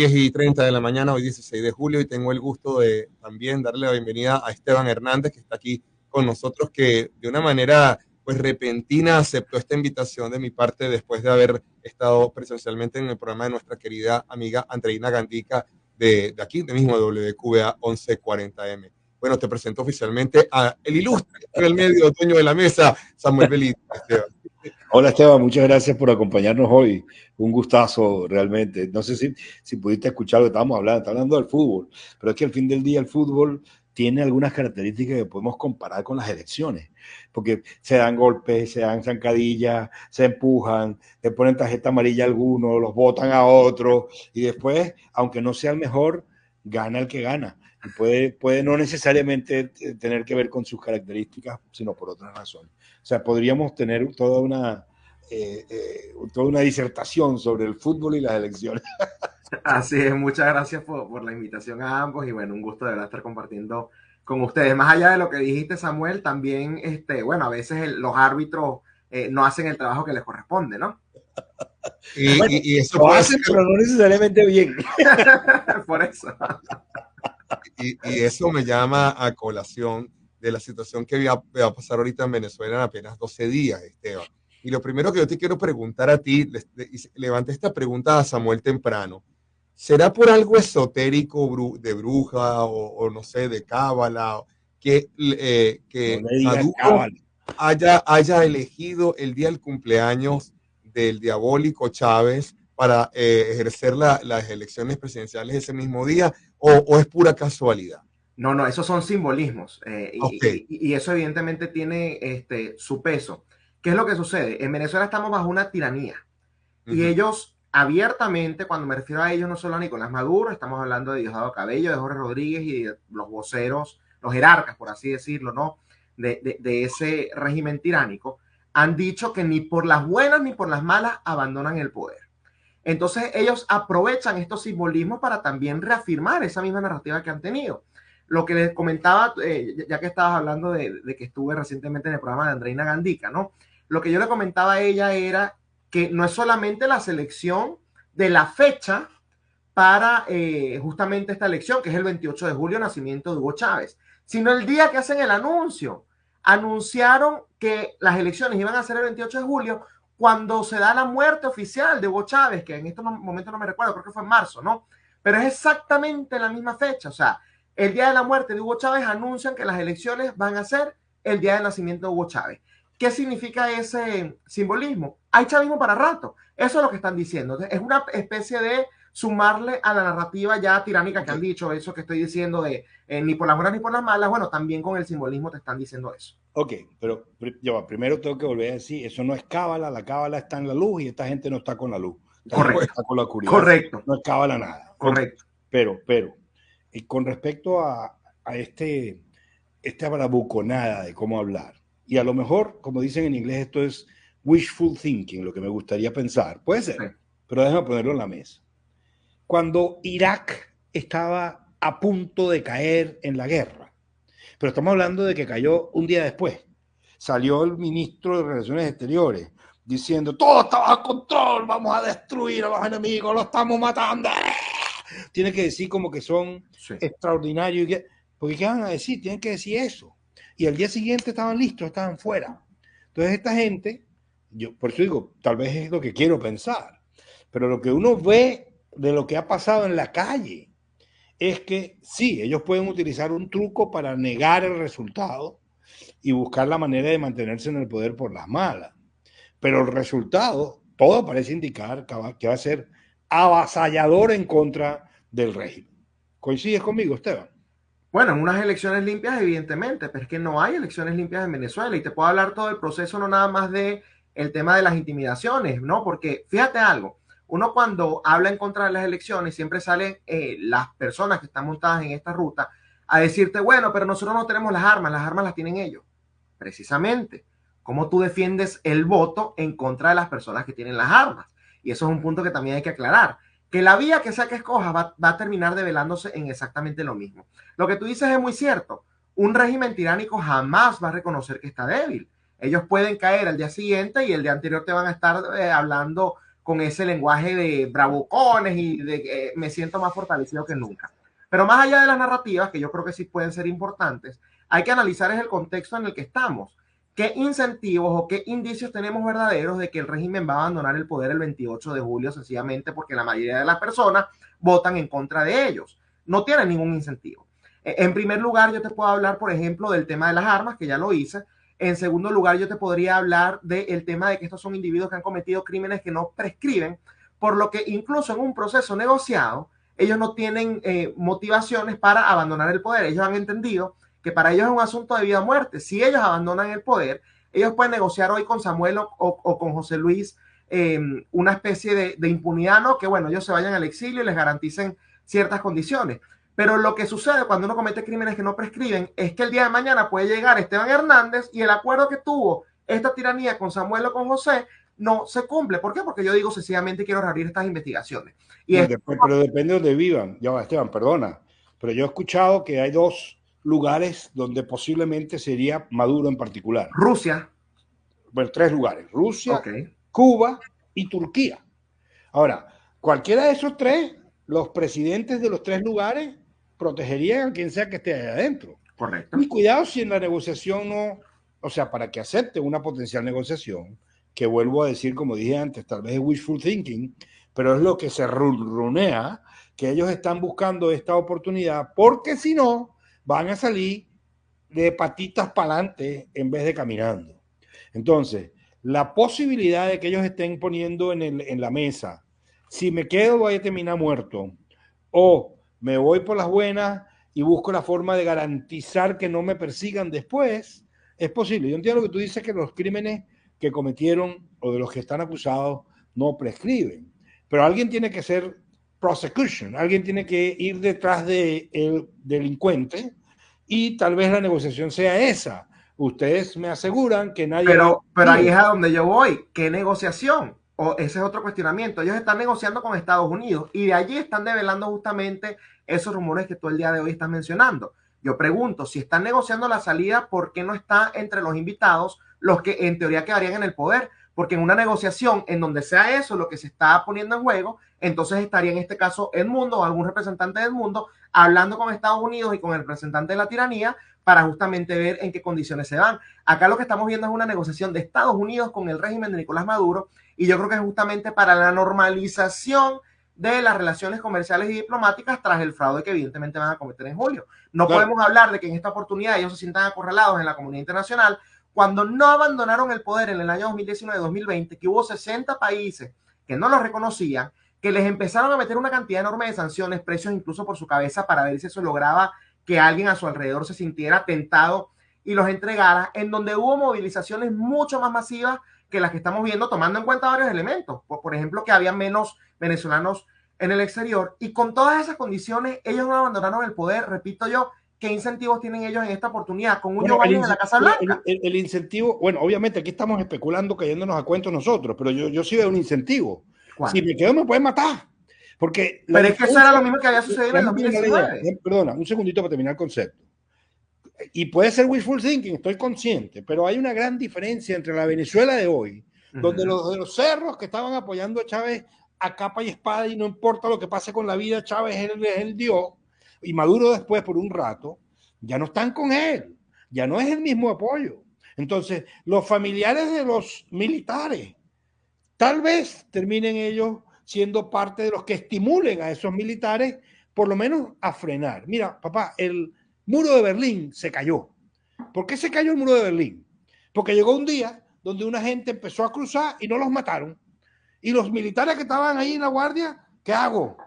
10:30 de la mañana, hoy 16 de julio, y tengo el gusto de también darle la bienvenida a Esteban Hernández, que está aquí con nosotros, que de una manera pues repentina aceptó esta invitación de mi parte después de haber estado presencialmente en el programa de nuestra querida amiga Andreina Gandica de aquí, de mismo WQBA 1140M. Bueno, te presento oficialmente a el ilustre en el medio dueño de la mesa, Samuel Belito. Esteban. Hola Esteban, muchas gracias por acompañarnos hoy. Un gustazo realmente. No sé si pudiste escuchar lo que estábamos hablando. Está hablando del fútbol, pero es que al fin del día el fútbol tiene algunas características que podemos comparar con las elecciones, porque se dan golpes, se dan zancadillas, se empujan, le ponen tarjeta amarilla a algunos, los botan a otros, y después, aunque no sea el mejor, gana el que gana. Y puede no necesariamente tener que ver con sus características, sino por otras razones. O sea, podríamos tener toda una disertación sobre el fútbol y las elecciones. Así es, muchas gracias por la invitación a ambos y bueno, un gusto de verdad estar compartiendo con ustedes. Más allá de lo que dijiste, Samuel, también, bueno, a veces los árbitros no hacen el trabajo que les corresponde, ¿no? Y eso lo hacen, pero no necesariamente bien. Por eso. Y eso me llama a colación de la situación que va a pasar ahorita en Venezuela en apenas 12 días, Esteban. Y lo primero que yo te quiero preguntar a ti, levanté esta pregunta a Samuel temprano, ¿será por algo esotérico de bruja o no sé, de cábala, que No Maduro haya elegido el día del cumpleaños del diabólico Chávez para ejercer las elecciones presidenciales ese mismo día, o es pura casualidad? No, esos son simbolismos Okay. y eso evidentemente tiene su peso. ¿Qué es lo que sucede? En Venezuela estamos bajo una tiranía y ellos abiertamente, cuando me refiero a ellos, no solo a Nicolás Maduro, estamos hablando de Diosdado Cabello, de Jorge Rodríguez y de los voceros, los jerarcas, por así decirlo, ¿no? De ese régimen tiránico, han dicho que ni por las buenas ni por las malas abandonan el poder. Entonces ellos aprovechan estos simbolismos para también reafirmar esa misma narrativa que han tenido. Lo que les comentaba, ya que estabas hablando de que estuve recientemente en el programa de Andreina Gandica, ¿no? Lo que yo le comentaba a ella era que no es solamente la selección de la fecha para justamente esta elección, que es el 28 de julio, nacimiento de Hugo Chávez, sino el día que hacen el anuncio. Anunciaron que las elecciones iban a ser el 28 de julio cuando se da la muerte oficial de Hugo Chávez, que en estos momentos no me recuerdo, creo que fue en marzo, ¿no? Pero es exactamente la misma fecha, o sea, el día de la muerte de Hugo Chávez anuncian que las elecciones van a ser el día del nacimiento de Hugo Chávez. ¿Qué significa ese simbolismo? Hay chavismo para rato. Eso es lo que están diciendo. Es una especie de sumarle a la narrativa ya tiránica que han dicho, eso que estoy diciendo de ni por las buenas ni por las malas. Bueno, también con el simbolismo te están diciendo eso. Ok, pero yo primero tengo que volver a decir, eso no es cábala, la cábala está en la luz y esta gente no está con la luz. Correcto. Está con la oscuridad. Correcto. No es cábala nada. Correcto. Okay. Pero, con respecto a esta bravuconada de cómo hablar, y a lo mejor, como dicen en inglés, esto es wishful thinking, lo que me gustaría pensar. Puede ser, sí, pero déjame ponerlo en la mesa. Cuando Irak estaba a punto de caer en la guerra, pero estamos hablando de que cayó un día después, salió el ministro de Relaciones Exteriores diciendo, todo está bajo control, vamos a destruir a los enemigos, los estamos matando. Tiene que decir como que son extraordinarios. Porque ¿qué van a decir? Tienen que decir eso. Y al día siguiente estaban listos, estaban fuera. Entonces esta gente, yo por eso digo, tal vez es lo que quiero pensar, pero lo que uno ve de lo que ha pasado en la calle es que sí, ellos pueden utilizar un truco para negar el resultado y buscar la manera de mantenerse en el poder por las malas. Pero el resultado, todo parece indicar que va a ser avasallador en contra del régimen. ¿Coincides conmigo, Esteban? Bueno, en unas elecciones limpias, evidentemente, pero es que no hay elecciones limpias en Venezuela y te puedo hablar todo el proceso, no nada más de el tema de las intimidaciones, ¿no? Porque fíjate algo, uno cuando habla en contra de las elecciones siempre salen las personas que están montadas en esta ruta a decirte, bueno, pero nosotros no tenemos las armas las tienen ellos. Precisamente, ¿cómo tú defiendes el voto en contra de las personas que tienen las armas? Y eso es un punto que también hay que aclarar. Que la vía que sea que escoja va a terminar develándose en exactamente lo mismo. Lo que tú dices es muy cierto. Un régimen tiránico jamás va a reconocer que está débil. Ellos pueden caer al día siguiente y el día anterior te van a estar hablando con ese lenguaje de bravucones y de me siento más fortalecido que nunca. Pero más allá de las narrativas, que yo creo que sí pueden ser importantes, hay que analizar el contexto en el que estamos. ¿Qué incentivos o qué indicios tenemos verdaderos de que el régimen va a abandonar el poder el 28 de julio sencillamente porque la mayoría de las personas votan en contra de ellos? No tienen ningún incentivo. En primer lugar, yo te puedo hablar, por ejemplo, del tema de las armas, que ya lo hice. En segundo lugar, yo te podría hablar del tema de que estos son individuos que han cometido crímenes que no prescriben, por lo que incluso en un proceso negociado, ellos no tienen motivaciones para abandonar el poder. Ellos han entendido que para ellos es un asunto de vida o muerte. Si ellos abandonan el poder, ellos pueden negociar hoy con Samuel o con José Luis una especie de impunidad, ¿no? Que bueno, ellos se vayan al exilio y les garanticen ciertas condiciones. Pero lo que sucede cuando uno comete crímenes que no prescriben es que el día de mañana puede llegar Esteban Hernández y el acuerdo que tuvo esta tiranía con Samuel o con José no se cumple. ¿Por qué? Porque yo digo sencillamente quiero reabrir estas investigaciones. Y no, pero depende de donde vivan. Ya va, Esteban, perdona. Pero yo he escuchado que hay dos lugares donde posiblemente sería Maduro en particular. Rusia. Bueno, tres lugares. Rusia, Cuba y Turquía. Ahora, cualquiera de esos tres, los presidentes de los tres lugares protegerían a quien sea que esté ahí adentro. Correcto. Y cuidado si en la negociación no, o sea, para que acepte una potencial negociación, que vuelvo a decir, como dije antes, tal vez es wishful thinking, pero es lo que se runea, que ellos están buscando esta oportunidad, porque si no, van a salir de patitas para adelante en vez de caminando. Entonces, la posibilidad de que ellos estén poniendo en la mesa, si me quedo voy a terminar muerto, o me voy por las buenas y busco la forma de garantizar que no me persigan después, es posible. Yo entiendo lo que tú dices, que los crímenes que cometieron o de los que están acusados no prescriben, pero alguien tiene que ser prosecution, alguien tiene que ir detrás del delincuente y tal vez la negociación sea esa. Ustedes me aseguran que nadie pero ahí es a donde yo voy. ¿Qué negociación? O ese es otro cuestionamiento. Ellos están negociando con Estados Unidos y de allí están develando justamente esos rumores que tú el día de hoy estás mencionando. Yo pregunto, si están negociando la salida, ¿por qué no está entre los invitados los que en teoría quedarían en el poder? Porque en una negociación en donde sea eso lo que se está poniendo en juego, entonces estaría en este caso Edmundo o algún representante del mundo hablando con Estados Unidos y con el representante de la tiranía para justamente ver en qué condiciones se van. Acá lo que estamos viendo es una negociación de Estados Unidos con el régimen de Nicolás Maduro y yo creo que es justamente para la normalización de las relaciones comerciales y diplomáticas tras el fraude que evidentemente van a cometer en julio. No podemos hablar de que en esta oportunidad ellos se sientan acorralados en la comunidad internacional cuando no abandonaron el poder en el año 2019-2020, que hubo 60 países que no los reconocían, que les empezaron a meter una cantidad enorme de sanciones, precios incluso por su cabeza para ver si eso lograba que alguien a su alrededor se sintiera tentado y los entregara, en donde hubo movilizaciones mucho más masivas que las que estamos viendo, tomando en cuenta varios elementos. Por ejemplo, que había menos venezolanos en el exterior, y con todas esas condiciones, ellos no abandonaron el poder. Repito yo, ¿qué incentivos tienen ellos en esta oportunidad? Con un Joe Biden en la Casa Blanca. El incentivo, bueno, obviamente aquí estamos especulando, cayéndonos a cuentos nosotros, pero yo sí veo un incentivo. ¿Cuál? Si me quedo me pueden matar. Porque pero es que eso era lo mismo que había sucedido en el 2019. Perdona, un segundito para terminar el concepto. Y puede ser wishful thinking, estoy consciente, pero hay una gran diferencia entre la Venezuela de hoy, donde los de los cerros que estaban apoyando a Chávez a capa y espada y no importa lo que pase con la vida, Chávez es el Dios, y Maduro después por un rato, ya no están con él, ya no es el mismo apoyo. Entonces, los familiares de los militares, tal vez terminen ellos siendo parte de los que estimulen a esos militares, por lo menos a frenar. Mira, papá, el muro de Berlín se cayó. ¿Por qué se cayó el muro de Berlín? Porque llegó un día donde una gente empezó a cruzar y no los mataron. Y los militares que estaban ahí en la guardia, ¿qué hago?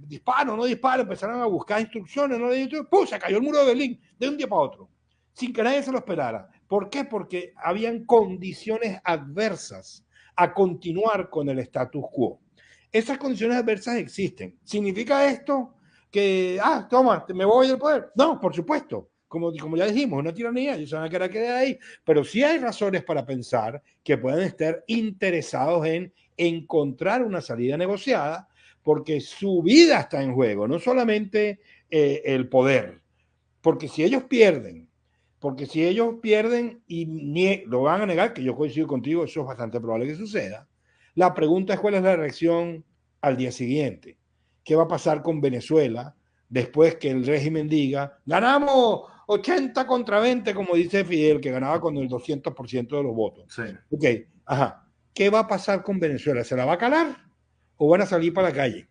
Disparo, no disparo, empezaron a buscar instrucciones, no ¡pum! Se cayó el muro de Berlín de un día para otro, sin que nadie se lo esperara. ¿Por qué? Porque habían condiciones adversas a continuar con el status quo. Esas condiciones adversas existen. ¿Significa esto que, toma, me voy del poder? No, por supuesto. Como ya dijimos, una tiranía, ellos se van a quedar ahí. Pero sí hay razones para pensar que pueden estar interesados en encontrar una salida negociada, porque su vida está en juego, no solamente el poder. Porque si ellos pierden y lo van a negar, que yo coincido contigo, eso es bastante probable que suceda, La pregunta es cuál es la reacción al día siguiente. ¿Qué va a pasar con Venezuela después que el régimen diga, ganamos 80 contra 20, como dice Fidel, que ganaba con el 200% de los votos? Sí. Ok, ajá. ¿Qué va a pasar con Venezuela? ¿Se la va a calar o van a salir para la calle?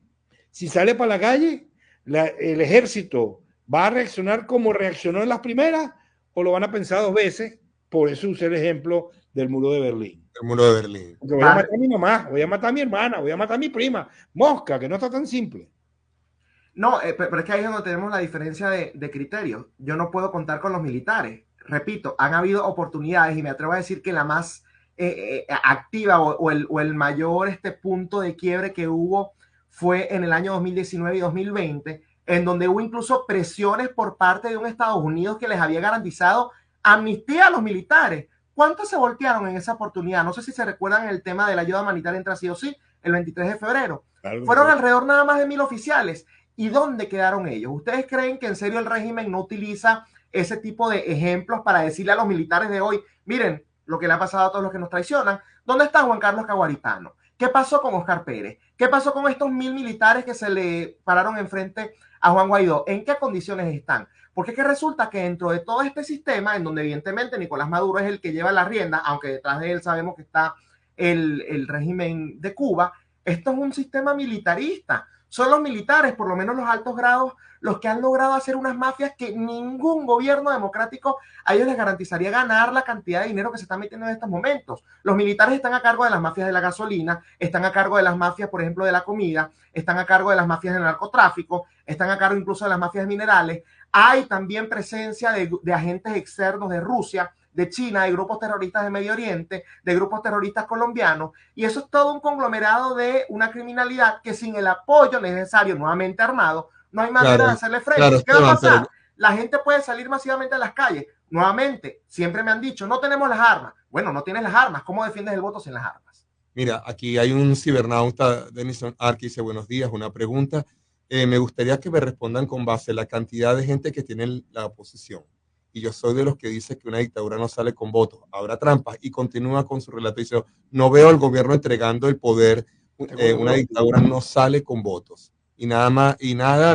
Si sale para la calle, el ejército va a reaccionar como reaccionó en las primeras o lo van a pensar dos veces. Por eso usé el ejemplo del muro de Berlín. El muro de Berlín. Porque voy a matar a mi mamá, voy a matar a mi hermana, voy a matar a mi prima. Mosca, que no está tan simple. No, pero es que ahí es donde tenemos la diferencia de criterios. Yo no puedo contar con los militares. Repito, han habido oportunidades y me atrevo a decir que la más activa o el mayor punto de quiebre que hubo fue en el año 2019 y 2020, en donde hubo incluso presiones por parte de un Estados Unidos que les había garantizado amnistía a los militares. ¿Cuántos se voltearon en esa oportunidad? No sé si se recuerdan el tema de la ayuda humanitaria entre sí o sí, el 23 de febrero. Claro, fueron alrededor nada más de 1,000 oficiales. ¿Y dónde quedaron ellos? ¿Ustedes creen que en serio el régimen no utiliza ese tipo de ejemplos para decirle a los militares de hoy, miren lo que le ha pasado a todos los que nos traicionan? ¿Dónde está Juan Carlos Caguaritano? ¿Qué pasó con Oscar Pérez? ¿Qué pasó con estos 1,000 militares que se le pararon enfrente a Juan Guaidó? ¿En qué condiciones están? Porque es que resulta que dentro de todo este sistema, en donde evidentemente Nicolás Maduro es el que lleva la rienda, aunque detrás de él sabemos que está el régimen de Cuba, esto es un sistema militarista. Son los militares, por lo menos los altos grados, los que han logrado hacer unas mafias que ningún gobierno democrático a ellos les garantizaría ganar la cantidad de dinero que se está metiendo en estos momentos. Los militares están a cargo de las mafias de la gasolina, están a cargo de las mafias, por ejemplo, de la comida, están a cargo de las mafias del narcotráfico, están a cargo incluso de las mafias minerales. Hay también presencia de agentes externos de Rusia, de China, de grupos terroristas de Medio Oriente, de grupos terroristas colombianos, y eso es todo un conglomerado de una criminalidad que sin el apoyo necesario, nuevamente armado, no hay manera de hacerle frente. Claro, ¿Qué va a pasar? La gente puede salir masivamente a las calles. Nuevamente, siempre me han dicho, no tenemos las armas. Bueno, no tienes las armas. ¿Cómo defiendes el voto sin las armas? Mira, aquí hay un cibernauta, Denison Ark, dice buenos días, una pregunta. Me gustaría que me respondan con base a la cantidad de gente que tiene la oposición. Y yo soy de los que dice que una dictadura no sale con votos, habrá trampas, y continúa con su relato. Dice, no veo al gobierno entregando el poder, una dictadura no sale con votos. Y nada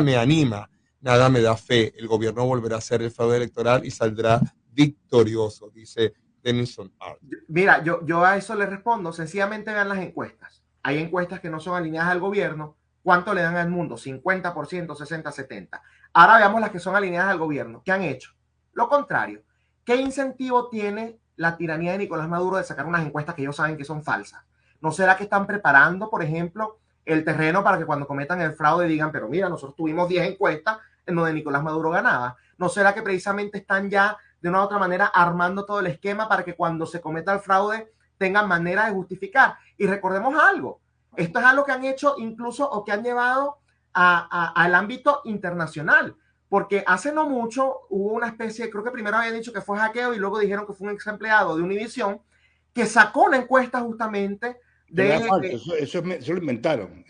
me anima, nada me da fe. El gobierno volverá a hacer el fraude electoral y saldrá victorioso, dice Denison Art. Mira, yo a eso le respondo, sencillamente vean las encuestas. Hay encuestas que no son alineadas al gobierno. ¿Cuánto le dan al mundo? 50%, 60, 70. Ahora veamos las que son alineadas al gobierno. ¿Qué han hecho? Lo contrario. ¿Qué incentivo tiene la tiranía de Nicolás Maduro de sacar unas encuestas que ellos saben que son falsas? ¿No será que están preparando, por ejemplo, el terreno para que cuando cometan el fraude digan, pero mira, nosotros tuvimos 10 encuestas en donde Nicolás Maduro ganaba? ¿No será que precisamente están ya de una u otra manera armando todo el esquema para que cuando se cometa el fraude tengan manera de justificar? Y recordemos algo, esto es algo que han hecho incluso o que han llevado al ámbito internacional. Porque hace no mucho hubo una especie, creo que primero habían dicho que fue hackeo y luego dijeron que fue un ex empleado de Univision que sacó una encuesta justamente de... Eso lo inventaron.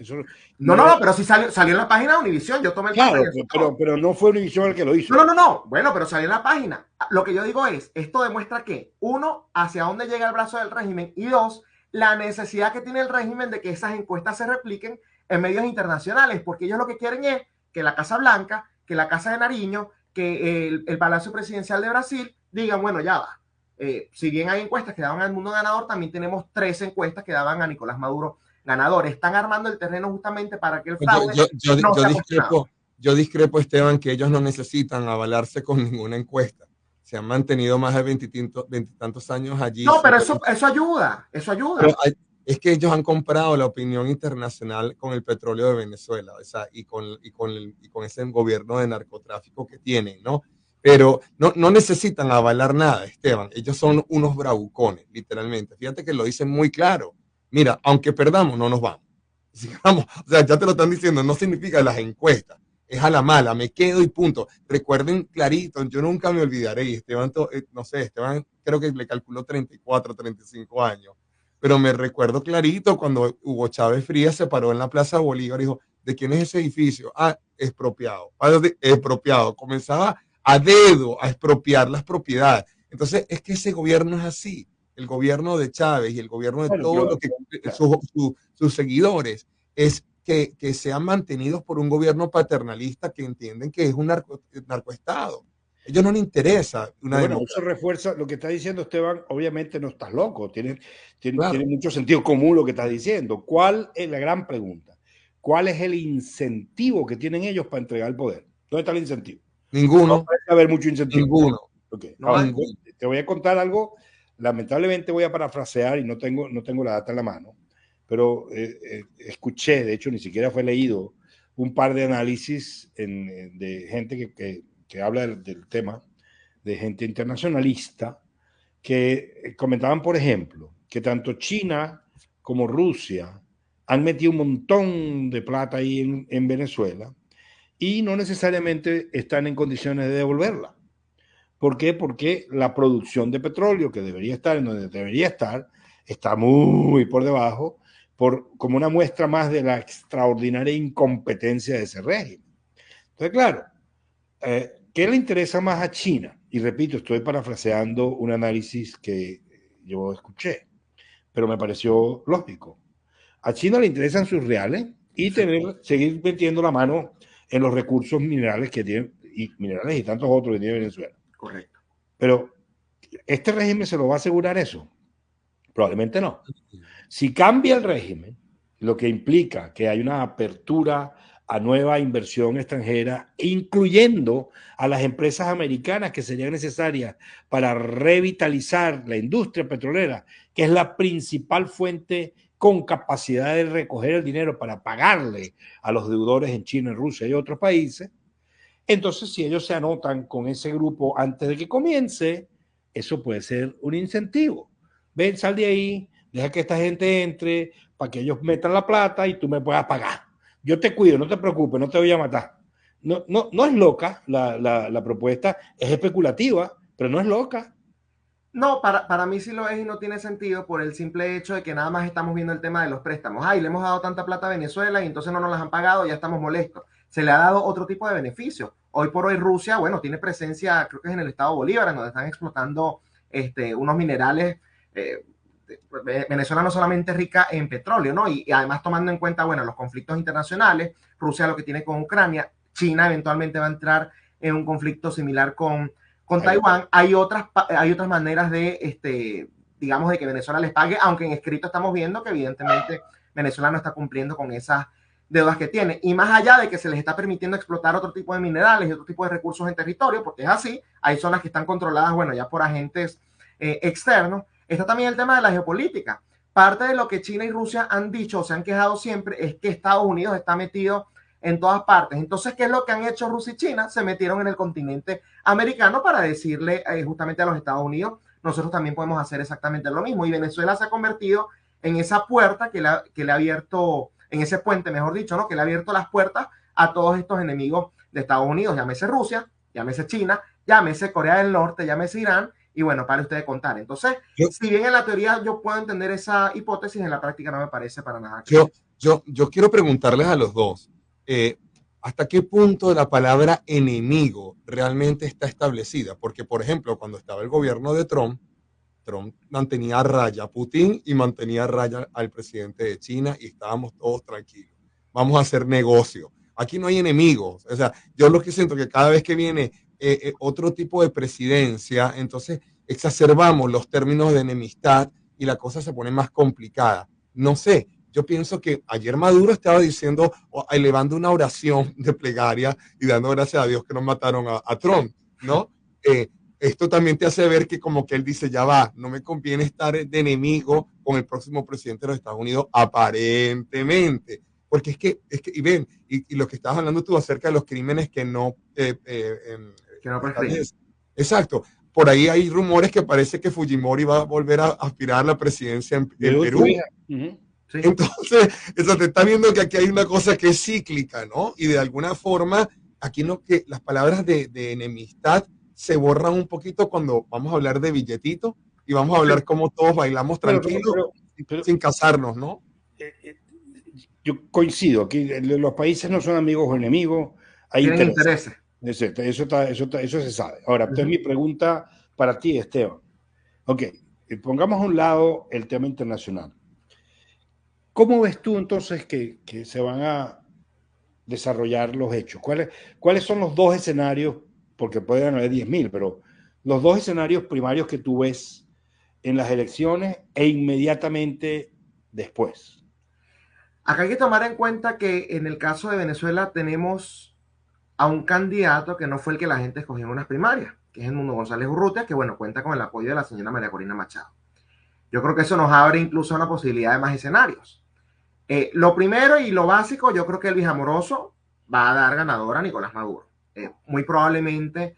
No, pero sí salió en la página de Univision. Yo tomé el claro, pero no fue Univision el que lo hizo. No. Bueno, pero salió en la página. Lo que yo digo es, esto demuestra que, uno, hacia dónde llega el brazo del régimen, y dos, la necesidad que tiene el régimen de que esas encuestas se repliquen en medios internacionales, porque ellos lo que quieren es que la Casa Blanca, que la Casa de Nariño, que el Palacio Presidencial de Brasil digan, bueno, ya va. Si bien hay encuestas que daban al mundo ganador, también tenemos 3 encuestas que daban a Nicolás Maduro ganador. Están armando el terreno justamente para que el fraude yo discrepo, Esteban, que ellos no necesitan avalarse con ninguna encuesta. Se han mantenido más de veintitantos años allí. No, pero eso ayuda. Pero es que ellos han comprado la opinión internacional con el petróleo de Venezuela, o sea, y con ese gobierno de narcotráfico que tienen, ¿no? Pero no necesitan avalar nada, Esteban. Ellos son unos bravucones, literalmente. Fíjate que lo dicen muy claro. Mira, aunque perdamos, no nos vamos. Sigamos. O sea, ya te lo están diciendo, no significa las encuestas. Es a la mala, me quedo y punto. Recuerden clarito, yo nunca me olvidaré, y Esteban, no sé, Esteban creo que le calculó 34, 35 años. Pero me recuerdo clarito cuando Hugo Chávez Frías se paró en la Plaza Bolívar y dijo, ¿de quién es ese edificio? Ah, expropiado. Expropiado. Comenzaba a dedo a expropiar las propiedades. Entonces, es que ese gobierno es así. el gobierno de Chávez y el gobierno de Bueno, todos los que claro. sus seguidores es que sean mantenidos por un gobierno paternalista que entienden que es un narcoestado. A ellos no les interesa una Bueno, eso democracia. refuerza lo que está diciendo Esteban. Obviamente no estás loco, tiene Claro, mucho sentido común lo que estás diciendo. ¿Cuál es la gran pregunta? ¿Cuál es el incentivo que tienen ellos para entregar el poder? ¿Dónde está el incentivo? No ninguno, parece haber mucho incentivo. ninguno, Okay. No Ahora, hay. ninguno. te voy a contar algo. Lamentablemente voy a parafrasear y no tengo la data en la mano, pero escuché, de hecho ni siquiera fue leído, un par de análisis de gente que habla del tema, de gente internacionalista, que comentaban, por ejemplo, que tanto China como Rusia han metido un montón de plata ahí en Venezuela y no necesariamente están en condiciones de devolverla. ¿Por qué? Porque la producción de petróleo, que debería estar en donde debería estar, está muy por debajo, como una muestra más de la extraordinaria incompetencia de ese régimen. Entonces, claro, ¿qué le interesa más a China? Y repito, estoy parafraseando un análisis que yo escuché, pero me pareció lógico. A China le interesan sus reales y seguir metiendo la mano en los recursos minerales que tiene, y minerales y tantos otros que tiene Venezuela. Correcto. Pero ¿este régimen se lo va a asegurar eso? Probablemente no. Si cambia el régimen, lo que implica que hay una apertura a nueva inversión extranjera, incluyendo a las empresas americanas que serían necesarias para revitalizar la industria petrolera, que es la principal fuente con capacidad de recoger el dinero para pagarle a los deudores en China, en Rusia y otros países. Entonces, si ellos se anotan con ese grupo antes de que comience, eso puede ser un incentivo. Ven, sal de ahí, deja que esta gente entre para que ellos metan la plata y tú me puedas pagar. Yo te cuido, no te preocupes, no te voy a matar. No es loca la propuesta, es especulativa, pero no es loca. No, para mí sí lo es y no tiene sentido por el simple hecho de que nada más estamos viendo el tema de los préstamos. Ay, le hemos dado tanta plata a Venezuela y entonces no nos las han pagado, ya estamos molestos. Se le ha dado otro tipo de beneficio. Hoy por hoy Rusia, bueno, tiene presencia, creo que es en el estado Bolívar, en donde están explotando unos minerales. Venezuela no solamente es rica en petróleo, ¿no? Y además tomando en cuenta, bueno, los conflictos internacionales, Rusia lo que tiene con Ucrania, China eventualmente va a entrar en un conflicto similar con Taiwán. Hay otras maneras de, digamos, de que Venezuela les pague, aunque en escrito estamos viendo que evidentemente Venezuela no está cumpliendo con esas deudas que tiene. Y más allá de que se les está permitiendo explotar otro tipo de minerales y otro tipo de recursos en territorio, porque es así, hay zonas que están controladas, bueno, ya por agentes externos, está también el tema de la geopolítica. Parte de lo que China y Rusia han dicho o se han quejado siempre es que Estados Unidos está metido en todas partes. Entonces, ¿qué es lo que han hecho Rusia y China? Se metieron en el continente americano para decirle justamente a los Estados Unidos, nosotros también podemos hacer exactamente lo mismo. Y Venezuela se ha convertido en esa puerta que le ha abierto, en ese puente, mejor dicho, ¿no? Que le ha abierto las puertas a todos estos enemigos de Estados Unidos, llámese Rusia, llámese China, llámese Corea del Norte, llámese Irán, y bueno, para ustedes contar. Entonces, si bien en la teoría yo puedo entender esa hipótesis, en la práctica no me parece para nada claro. Yo quiero preguntarles a los dos, ¿hasta qué punto la palabra enemigo realmente está establecida? Porque, por ejemplo, cuando estaba el gobierno de Trump mantenía a raya a Putin y mantenía a raya al presidente de China y estábamos todos tranquilos. Vamos a hacer negocio. Aquí no hay enemigos. O sea, yo lo que siento que cada vez que viene otro tipo de presidencia, entonces exacerbamos los términos de enemistad y la cosa se pone más complicada. No sé, yo pienso que ayer Maduro estaba diciendo, elevando una oración de plegaria y dando gracias a Dios que no mataron a Trump, ¿no? Esto también te hace ver que como que él dice, ya va, no me conviene estar de enemigo con el próximo presidente de los Estados Unidos, aparentemente. Porque y ven, y lo que estabas hablando tú acerca de los crímenes que no... que no prescriben. Exacto. Por ahí hay rumores que parece que Fujimori va a volver a aspirar a la presidencia en Perú. Sí. Entonces, eso te está viendo que aquí hay una cosa que es cíclica, ¿no? Y de alguna forma, aquí no, que las palabras de enemistad se borran un poquito cuando vamos a hablar de billetito y vamos a hablar cómo todos bailamos tranquilos, pero sin casarnos, ¿no? Yo coincido, aquí los países no son amigos o enemigos, hay intereses. Eso se sabe. Ahora, entonces mi pregunta para ti, Esteban. Ok, pongamos a un lado el tema internacional. ¿Cómo ves tú entonces que se van a desarrollar los hechos? ¿Cuáles son los dos escenarios? Porque pueden haber 10.000, pero los dos escenarios primarios que tú ves en las elecciones e inmediatamente después. Acá hay que tomar en cuenta que en el caso de Venezuela tenemos a un candidato que no fue el que la gente escogió en unas primarias, que es Edmundo González Urrutia, que bueno, cuenta con el apoyo de la señora María Corina Machado. Yo creo que eso nos abre incluso una posibilidad de más escenarios. Lo primero y lo básico, yo creo que Luis Amoroso va a dar ganador a Nicolás Maduro. Muy probablemente,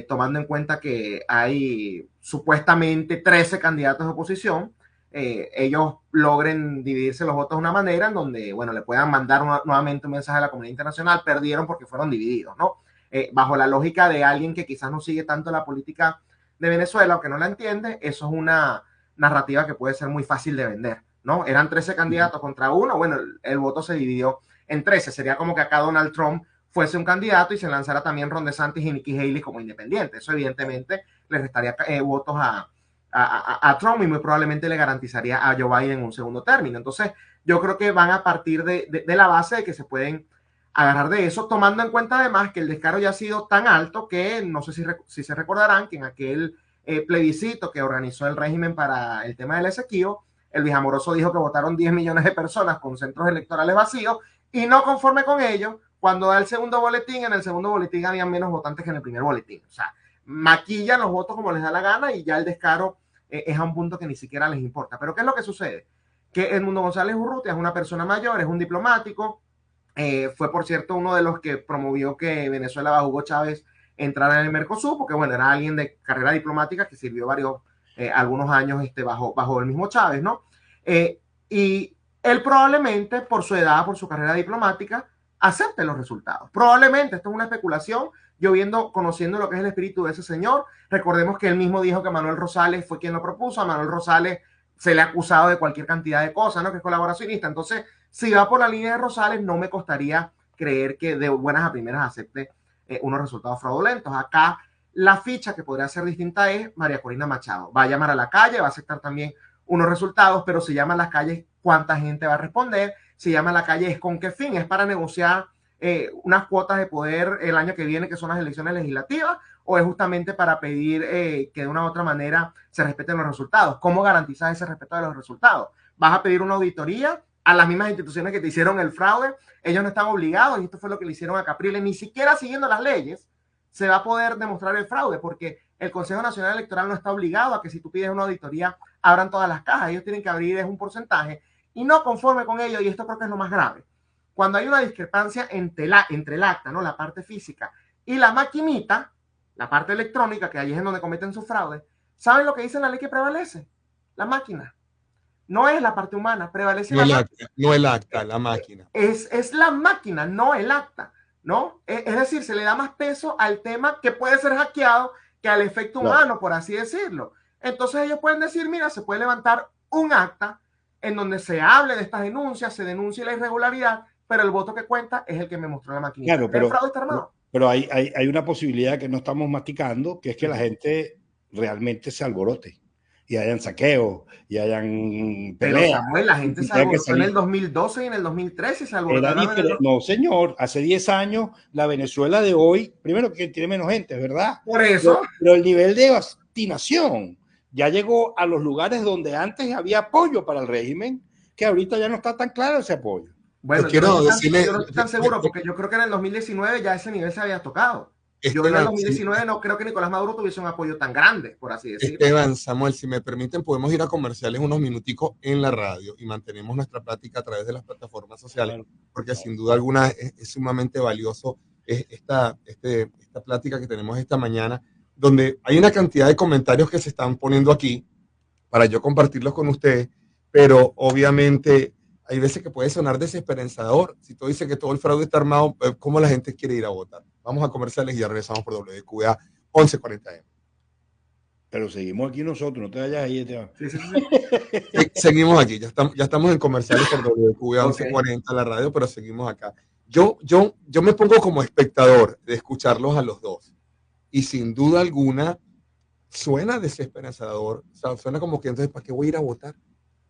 tomando en cuenta que hay supuestamente 13 candidatos de oposición, ellos logren dividirse los votos de una manera en donde, bueno, le puedan mandar nuevamente un mensaje a la comunidad internacional, perdieron porque fueron divididos, ¿no? Bajo la lógica de alguien que quizás no sigue tanto la política de Venezuela o que no la entiende, eso es una narrativa que puede ser muy fácil de vender, ¿no? Eran 13 candidatos contra uno, bueno, el voto se dividió en 13, sería como que acá Donald Trump fuese un candidato y se lanzara también Ron DeSantis y Nikki Haley como independiente. Eso evidentemente le restaría votos a Trump y muy probablemente le garantizaría a Joe Biden un segundo término. Entonces yo creo que van a partir de la base de que se pueden agarrar de eso, tomando en cuenta además que el descaro ya ha sido tan alto que no sé si se recordarán que en aquel plebiscito que organizó el régimen para el tema del Esequibo, el Luis Amoroso dijo que votaron 10 millones de personas con centros electorales vacíos y no conforme con ello, cuando da el segundo boletín, en el segundo boletín había menos votantes que en el primer boletín. O sea, maquillan los votos como les da la gana y ya el descaro es a un punto que ni siquiera les importa. Pero ¿qué es lo que sucede? Que Edmundo González Urrutia es una persona mayor, es un diplomático, fue por cierto uno de los que promovió que Venezuela bajo Hugo Chávez entrara en el Mercosur, porque bueno, era alguien de carrera diplomática que sirvió algunos años bajo el mismo Chávez, ¿no? Y él probablemente por su edad, por su carrera diplomática, acepte los resultados. Probablemente, esto es una especulación, conociendo lo que es el espíritu de ese señor, recordemos que él mismo dijo que Manuel Rosales fue quien lo propuso, a Manuel Rosales se le ha acusado de cualquier cantidad de cosas, ¿no? Que es colaboracionista. Entonces, si va por la línea de Rosales, no me costaría creer que de buenas a primeras acepte unos resultados fraudulentos. Acá la ficha que podría ser distinta es María Corina Machado. Va a llamar a la calle, va a aceptar también unos resultados, pero si llama a las calles, ¿cuánta gente va a responder? Si llama a la calle, ¿es con qué fin? ¿Es para negociar unas cuotas de poder el año que viene, que son las elecciones legislativas? ¿O es justamente para pedir que de una u otra manera se respeten los resultados? ¿Cómo garantizas ese respeto de los resultados? ¿Vas a pedir una auditoría a las mismas instituciones que te hicieron el fraude? Ellos no están obligados, y esto fue lo que le hicieron a Capriles, ni siquiera siguiendo las leyes se va a poder demostrar el fraude, porque el Consejo Nacional Electoral no está obligado a que si tú pides una auditoría abran todas las cajas. Ellos tienen que abrir un porcentaje, y no conforme con ello, y esto creo que es lo más grave, cuando hay una discrepancia entre el acta, ¿no? La parte física, y la maquinita, la parte electrónica, que ahí es en donde cometen su fraude, ¿saben lo que dice la ley que prevalece? La máquina. No es la parte humana, prevalece la máquina. No el acta, la máquina. Es la máquina, no el acta, ¿no? Es decir, se le da más peso al tema que puede ser hackeado que al efecto humano, por así decirlo. Entonces ellos pueden decir, mira, se puede levantar un acta en donde se hable de estas denuncias, se denuncie la irregularidad, pero el voto que cuenta es el que me mostró la máquina. Claro, pero, el fraude está armado. Pero hay una posibilidad que no estamos masticando, que es que la gente realmente se alborote y hayan saqueos y hayan peleas. Pero Samuel, la gente se alborotó en el 2012 y en el 2013 se alborotó. No, señor, hace 10 años la Venezuela de hoy, primero que tiene menos gente, ¿verdad? Por eso. Pero el nivel de obstinación ya llegó a los lugares donde antes había apoyo para el régimen, que ahorita ya no está tan claro ese apoyo. Bueno, yo no estoy tan seguro, porque yo creo que en el 2019 ya ese nivel se había tocado. Yo en el 2019 no creo que Nicolás Maduro tuviese un apoyo tan grande, por así decirlo. Esteban, Samuel, si me permiten, podemos ir a comerciales unos minuticos en la radio y mantenemos nuestra plática a través de las plataformas sociales, porque sin duda alguna es sumamente valioso esta plática que tenemos esta mañana, donde hay una cantidad de comentarios que se están poniendo aquí para yo compartirlos con ustedes, pero obviamente hay veces que puede sonar desesperanzador. Si tú dices que todo el fraude está armado, ¿cómo la gente quiere ir a votar? Vamos a comerciales y ya regresamos por WQA 1140M. Pero seguimos aquí nosotros, no te vayas ahí, Esteban. Sí. Seguimos aquí, ya estamos en comerciales por WQA 1140, la radio, pero seguimos acá. Yo me pongo como espectador de escucharlos a los dos. Y sin duda alguna, suena desesperanzador, o sea, suena como que entonces, ¿para qué voy a ir a votar?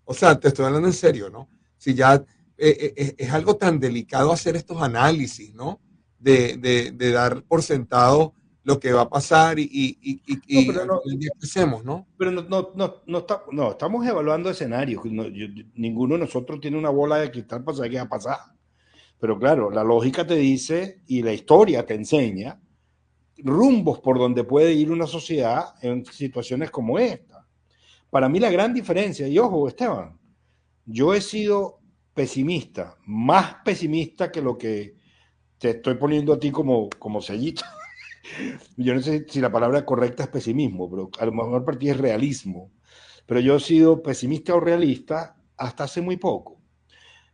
O sea, te estoy hablando en serio, ¿no? Si ya es algo tan delicado hacer estos análisis, ¿no? De dar por sentado lo que va a pasar No, y pero al no, final del día, ¿qué hacemos, no? pero no, estamos evaluando escenarios. Ninguno de nosotros tiene una bola de cristal para saber qué va a pasar. Pero claro, la lógica te dice y la historia te enseña rumbos por donde puede ir una sociedad en situaciones como esta. Para mí la gran diferencia, y ojo, Esteban, yo he sido pesimista, más pesimista que lo que te estoy poniendo a ti como sellito. Yo no sé si la palabra correcta es pesimismo, pero a lo mejor para ti es realismo. Pero yo he sido pesimista o realista hasta hace muy poco.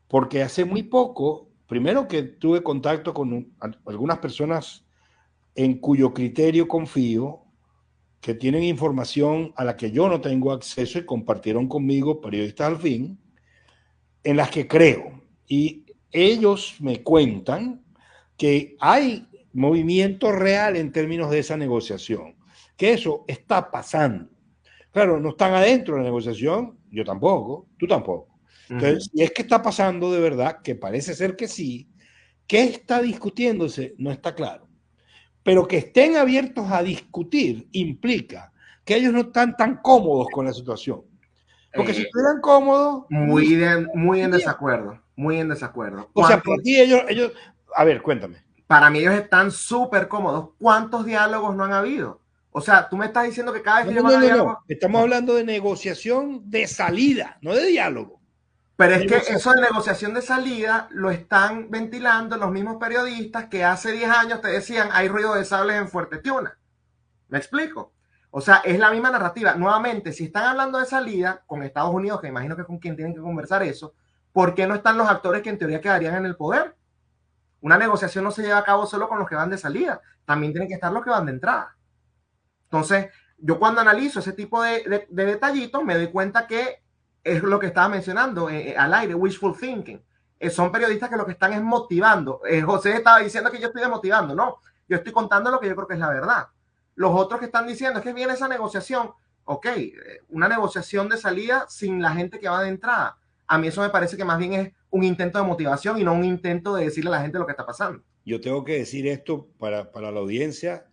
Porque hace muy poco, primero que tuve contacto con algunas personas en cuyo criterio confío, que tienen información a la que yo no tengo acceso y compartieron conmigo, periodistas al fin, en las que creo. Y ellos me cuentan que hay movimiento real en términos de esa negociación, que eso está pasando. Claro, no están adentro de la negociación, yo tampoco, tú tampoco. Entonces, si es que está pasando de verdad, que parece ser que sí, ¿qué está discutiéndose? No está claro. Pero que estén abiertos a discutir implica que ellos no están tan cómodos con la situación. Porque si estuvieran cómodos, muy en desacuerdo, muy en desacuerdo. O sea, para ti ellos, a ver, cuéntame. Para mí ellos están súper cómodos. ¿Cuántos diálogos no han habido? O sea, tú me estás diciendo que cada vez que ellos van a diálogo... Estamos hablando de negociación de salida, no de diálogo. Pero es que eso de negociación de salida lo están ventilando los mismos periodistas que hace 10 años te decían hay ruido de sables en Fuerte Tiuna. ¿Me explico? O sea, es la misma narrativa. Nuevamente, si están hablando de salida con Estados Unidos, que imagino que es con quien tienen que conversar eso, ¿por qué no están los actores que en teoría quedarían en el poder? Una negociación no se lleva a cabo solo con los que van de salida, también tienen que estar los que van de entrada. Entonces, yo cuando analizo ese tipo de detallitos, me doy cuenta que es lo que estaba mencionando al aire, wishful thinking. Son periodistas que lo que están es motivando. José estaba diciendo que yo estoy desmotivando. No, yo estoy contando lo que yo creo que es la verdad. Los otros que están diciendo es que viene esa negociación. Ok, una negociación de salida sin la gente que va de entrada. A mí eso me parece que más bien es un intento de motivación y no un intento de decirle a la gente lo que está pasando. Yo tengo que decir esto para la audiencia.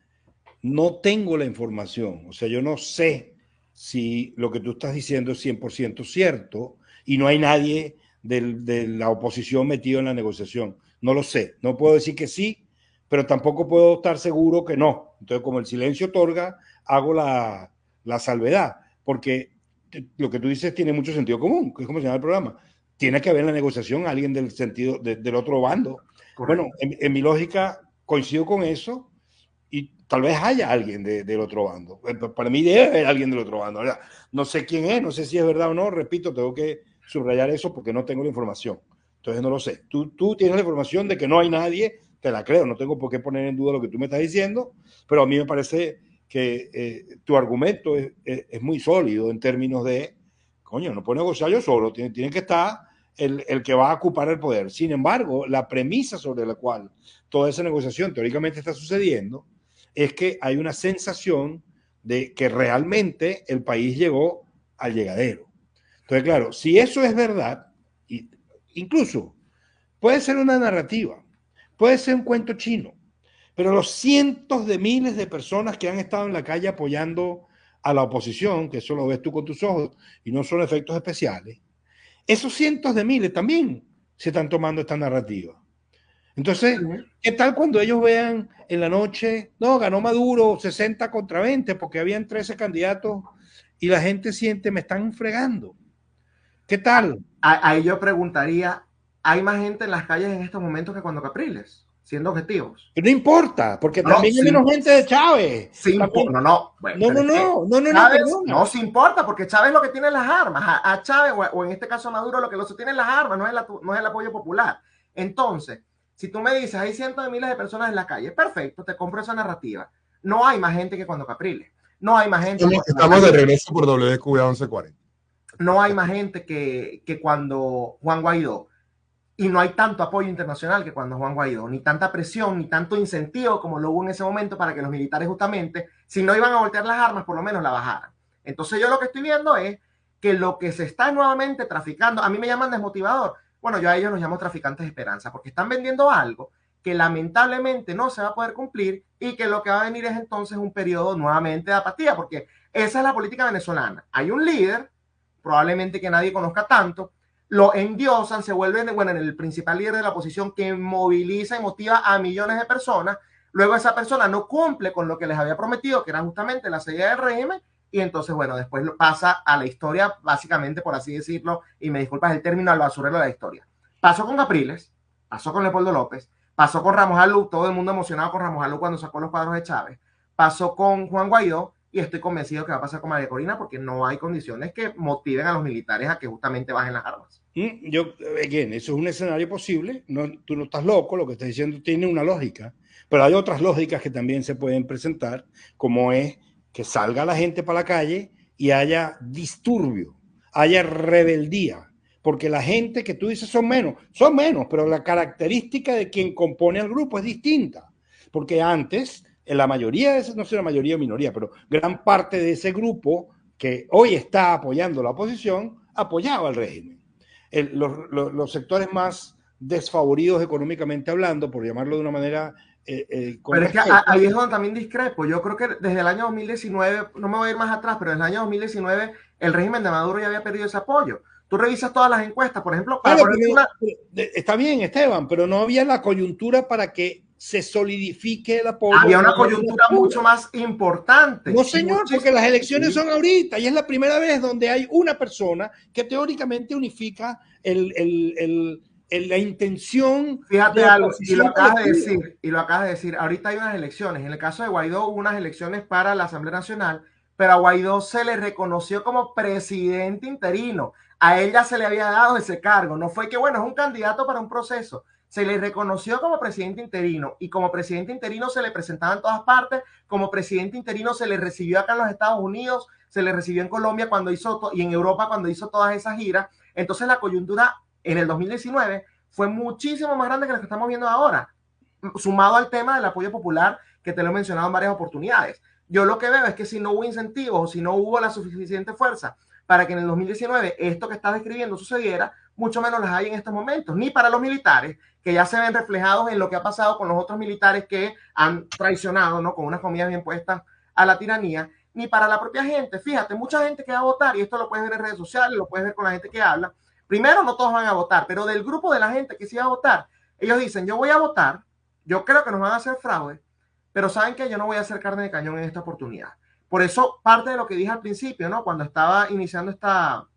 No tengo la información. O sea, yo no sé si lo que tú estás diciendo es 100% cierto y no hay nadie de la oposición metido en la negociación. No lo sé. No puedo decir que sí, pero tampoco puedo estar seguro que no. Entonces, como el silencio otorga, hago la salvedad, porque lo que tú dices tiene mucho sentido común, que es como se llama el programa. Tiene que haber en la negociación alguien del sentido del otro bando. Correcto. Bueno, en mi lógica coincido con eso y tal vez haya alguien del otro bando. Para mí debe haber alguien del otro bando. No sé quién es, no sé si es verdad o no. Repito, tengo que subrayar eso porque no tengo la información. Entonces no lo sé. Tú tienes la información de que no hay nadie, te la creo. No tengo por qué poner en duda lo que tú me estás diciendo, pero a mí me parece que tu argumento es muy sólido en términos de, coño, no puedo negociar yo solo, tiene que estar el que va a ocupar el poder. Sin embargo, la premisa sobre la cual toda esa negociación teóricamente está sucediendo es que hay una sensación de que realmente el país llegó al llegadero. Entonces, claro, si eso es verdad, incluso puede ser una narrativa, puede ser un cuento chino, pero los cientos de miles de personas que han estado en la calle apoyando a la oposición, que eso lo ves tú con tus ojos y no son efectos especiales, esos cientos de miles también se están tomando esta narrativa. Entonces, ¿qué tal cuando ellos vean en la noche, no, ganó Maduro 60 contra 20 porque habían 13 candidatos y la gente siente, me están fregando? ¿Qué tal? Ahí yo preguntaría, ¿hay más gente en las calles en estos momentos que cuando Capriles? Siendo objetivos. No importa, porque también hay menos gente de Chávez. No, se importa, porque Chávez es lo que tiene las armas. A Chávez, o en este caso a Maduro, lo que lo sostiene es las armas, no es el apoyo popular. Entonces, si tú me dices, hay cientos de miles de personas en la calle, perfecto, te compro esa narrativa. No hay más gente que cuando Capriles. No hay más gente. Estamos de regreso por WQA 1140. No hay más gente que cuando Juan Guaidó. y no hay tanto apoyo internacional que cuando Juan Guaidó, ni tanta presión, ni tanto incentivo como lo hubo en ese momento para que los militares justamente, si no iban a voltear las armas, por lo menos la bajaran. Entonces yo lo que estoy viendo es que lo que se está nuevamente traficando, a mí me llaman desmotivador, bueno, yo a ellos los llamo traficantes de esperanza, porque están vendiendo algo que lamentablemente no se va a poder cumplir y que lo que va a venir es entonces un periodo nuevamente de apatía, porque esa es la política venezolana. Hay un líder, probablemente que nadie conozca tanto, lo endiosan, se vuelven, bueno, en el principal líder de la oposición que moviliza y motiva a millones de personas, luego esa persona no cumple con lo que les había prometido, que era justamente la salida del régimen, y entonces, bueno, después pasa a la historia, básicamente, por así decirlo, y me disculpas el término, al basurero de la historia. Pasó con Capriles, pasó con Leopoldo López, pasó con Ramos Alú, todo el mundo emocionado con Ramos Alú cuando sacó los cuadros de Chávez, pasó con Juan Guaidó, y estoy convencido que va a pasar con María Corina porque no hay condiciones que motiven a los militares a que justamente bajen las armas. Eso es un escenario posible, no, tú no estás loco, lo que estás diciendo tiene una lógica, pero hay otras lógicas que también se pueden presentar, como es que salga la gente para la calle y haya disturbio, haya rebeldía, porque la gente que tú dices son menos, pero la característica de quien compone el grupo es distinta, porque antes, en la mayoría, no sé la mayoría o minoría, pero gran parte de ese grupo que hoy está apoyando la oposición, apoyaba al régimen. Los sectores más desfavoridos económicamente hablando, por llamarlo de una manera... pero es que ahí es donde también discrepo. Yo creo que desde el año 2019, no me voy a ir más atrás, pero desde el año 2019 el régimen de Maduro ya había perdido ese apoyo. Tú revisas todas las encuestas, por ejemplo... Está bien, Esteban, pero no había la coyuntura para que se solidifique el apoyo. Había una coyuntura mucho más importante. No, señor, porque las elecciones son ahorita y es la primera vez donde hay una persona que teóricamente unifica la intención. Fíjate algo, y lo acabas de decir, ahorita hay unas elecciones. En el caso de Guaidó hubo unas elecciones para la Asamblea Nacional, pero a Guaidó se le reconoció como presidente interino. A él ya se le había dado ese cargo. No fue que, bueno, es un candidato para un proceso. Se le reconoció como presidente interino y como presidente interino se le presentaba en todas partes, como presidente interino se le recibió acá en los Estados Unidos, se le recibió en Colombia cuando hizo y en Europa cuando hizo todas esas giras. Entonces la coyuntura en el 2019 fue muchísimo más grande que la que estamos viendo ahora, sumado al tema del apoyo popular que te lo he mencionado en varias oportunidades. Yo lo que veo es que si no hubo incentivos o si no hubo la suficiente fuerza para que en el 2019 esto que estás describiendo sucediera, mucho menos las hay en estos momentos, ni para los militares, que ya se ven reflejados en lo que ha pasado con los otros militares que han traicionado, ¿no? Con unas comidas bien puestas a la tiranía, ni para la propia gente. Fíjate, mucha gente que va a votar, y esto lo puedes ver en redes sociales, lo puedes ver con la gente que habla. Primero, no todos van a votar, pero del grupo de la gente que sí va a votar, ellos dicen, yo voy a votar, yo creo que nos van a hacer fraude, pero saben que yo no voy a hacer carne de cañón en esta oportunidad. Por eso, parte de lo que dije al principio, ¿no? Cuando estaba iniciando esta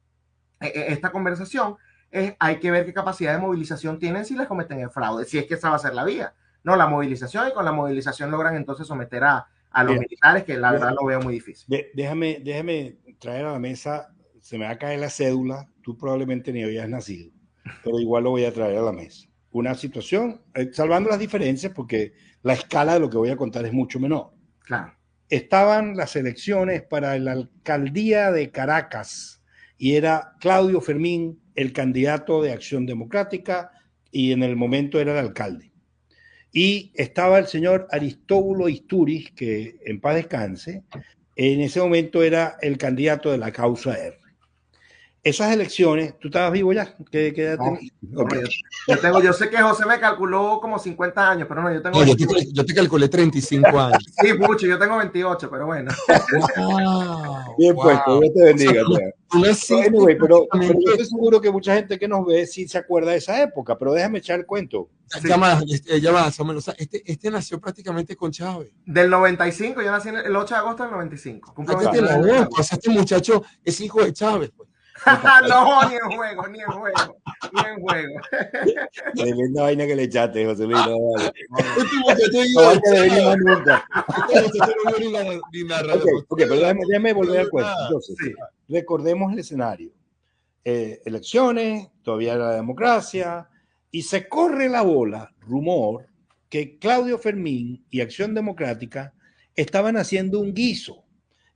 conversación, hay que ver qué capacidad de movilización tienen si les cometen el fraude, si es que esa va a ser la vía, ¿no? La movilización, y con la movilización logran entonces someter a los militares, que la verdad lo veo muy difícil. Déjame traer a la mesa, se me va a caer la cédula, tú probablemente ni habías nacido, pero igual lo voy a traer a la mesa. Una situación, salvando las diferencias, porque la escala de lo que voy a contar es mucho menor. Claro. Estaban las elecciones para la alcaldía de Caracas y era Claudio Fermín el candidato de Acción Democrática y en el momento era el alcalde. Y estaba el señor Aristóbulo Istúriz, que en paz descanse, en ese momento era el candidato de la causa R. Esas elecciones, ¿tú estabas vivo ya? ¿Qué edad tenías? Okay. Yo sé que José me calculó como 50 años, pero no, yo tengo... yo te calculé 35 años. Sí, mucho, yo tengo 28, pero bueno. Wow, bien puesto, Dios te bendiga. Anyway, pero yo estoy seguro que mucha gente que nos ve sí se acuerda de esa época, pero déjame echar el cuento. Ya va, Samuel, o sea, este nació prácticamente con Chávez. Del 95, yo nací el 8 de agosto del 95. Cállate la boca, o sea, este muchacho es hijo de Chávez, pues. No, ni en juego. Tremenda vaina que le echaste, José Luis. No vale. Pero déjame volver al cuento. Entonces, sí, recordemos el escenario. Elecciones, todavía la democracia, y se corre la bola, rumor, que Claudio Fermín y Acción Democrática estaban haciendo un guiso.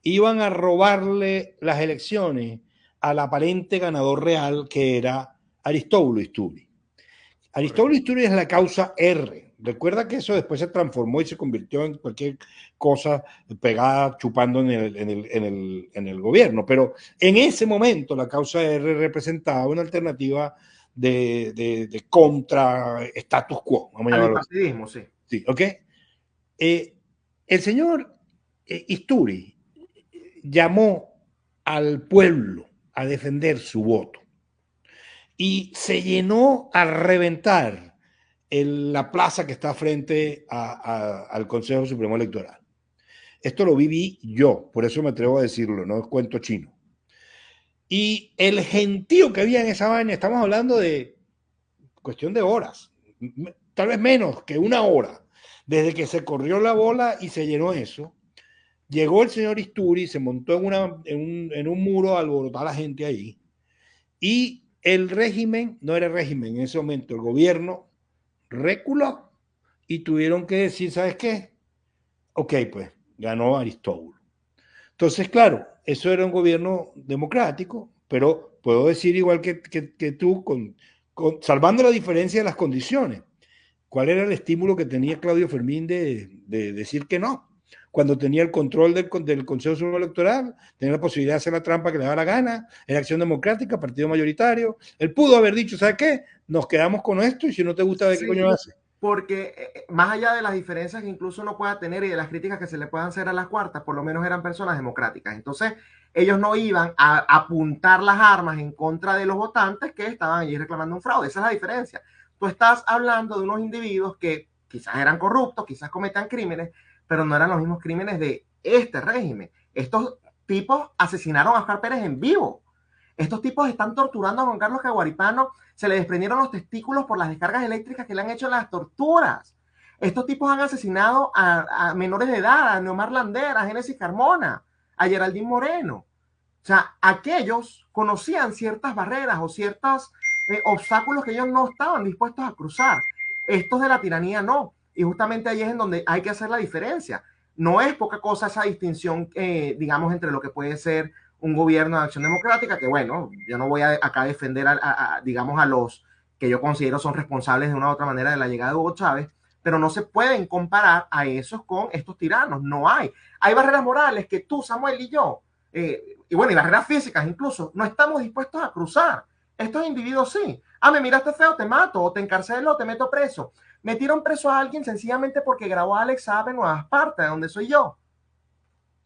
Iban a robarle las elecciones al aparente ganador real, que era Aristóbulo Istúriz. Aristóbulo Istúriz es la causa R. Recuerda que eso después se transformó y se convirtió en cualquier cosa pegada, chupando en el gobierno. Pero en ese momento la causa R representaba una alternativa de contra status quo. Vamos a Al llamarlo así. bipartidismo, sí. Sí, ¿ok? El señor Istúriz llamó al pueblo a defender su voto y se llenó a reventar la plaza que está frente al Consejo Supremo Electoral. Esto lo viví yo, por eso me atrevo a decirlo, no es cuento chino. Y el gentío que había en esa vaina, estamos hablando de cuestión de horas, tal vez menos que una hora, desde que se corrió la bola y se llenó eso. Llegó el señor Istúriz, se montó en un muro a alborotar a la gente ahí. Y el régimen, no era régimen en ese momento, el gobierno reculó y tuvieron que decir, ¿sabes qué? Ok, pues ganó Aristóbulo. Entonces, claro, eso era un gobierno democrático, pero puedo decir igual que tú, salvando la diferencia de las condiciones. ¿Cuál era el estímulo que tenía Claudio Fermín de decir que no? Cuando tenía el control del Consejo Supremo Electoral, tenía la posibilidad de hacer la trampa que le daba la gana, era Acción Democrática, partido mayoritario. Él pudo haber dicho, ¿sabes qué? Nos quedamos con esto y si no te gusta, ¿de qué coño hace? Porque más allá de las diferencias que incluso uno pueda tener y de las críticas que se le puedan hacer a las cuartas, por lo menos eran personas democráticas. Entonces, ellos no iban a apuntar las armas en contra de los votantes que estaban allí reclamando un fraude. Esa es la diferencia. Tú estás hablando de unos individuos que quizás eran corruptos, quizás cometan crímenes, pero no eran los mismos crímenes de este régimen. Estos tipos asesinaron a Oscar Pérez en vivo. Estos tipos están torturando a Juan Carlos Caguaripano, se le desprendieron los testículos por las descargas eléctricas que le han hecho en las torturas. Estos tipos han asesinado a menores de edad, a Neomar Lander, a Génesis Carmona, a Geraldine Moreno. O sea, aquellos conocían ciertas barreras o ciertos obstáculos que ellos no estaban dispuestos a cruzar. Estos de la tiranía no. Y justamente ahí es en donde hay que hacer la diferencia. No es poca cosa esa distinción, digamos, entre lo que puede ser un gobierno de acción democrática, que bueno, yo no voy acá a defender, digamos, a los que yo considero son responsables de una u otra manera de la llegada de Hugo Chávez, pero no se pueden comparar a esos con estos tiranos, no hay. Hay barreras morales que tú, Samuel y yo, y bueno, y barreras físicas incluso, no estamos dispuestos a cruzar. Estos individuos sí. Me miraste feo, te mato, o te encarcelo, o te meto preso. Metieron preso a alguien sencillamente porque grabó a Alex Saab en Nueva Esparta, de donde soy yo.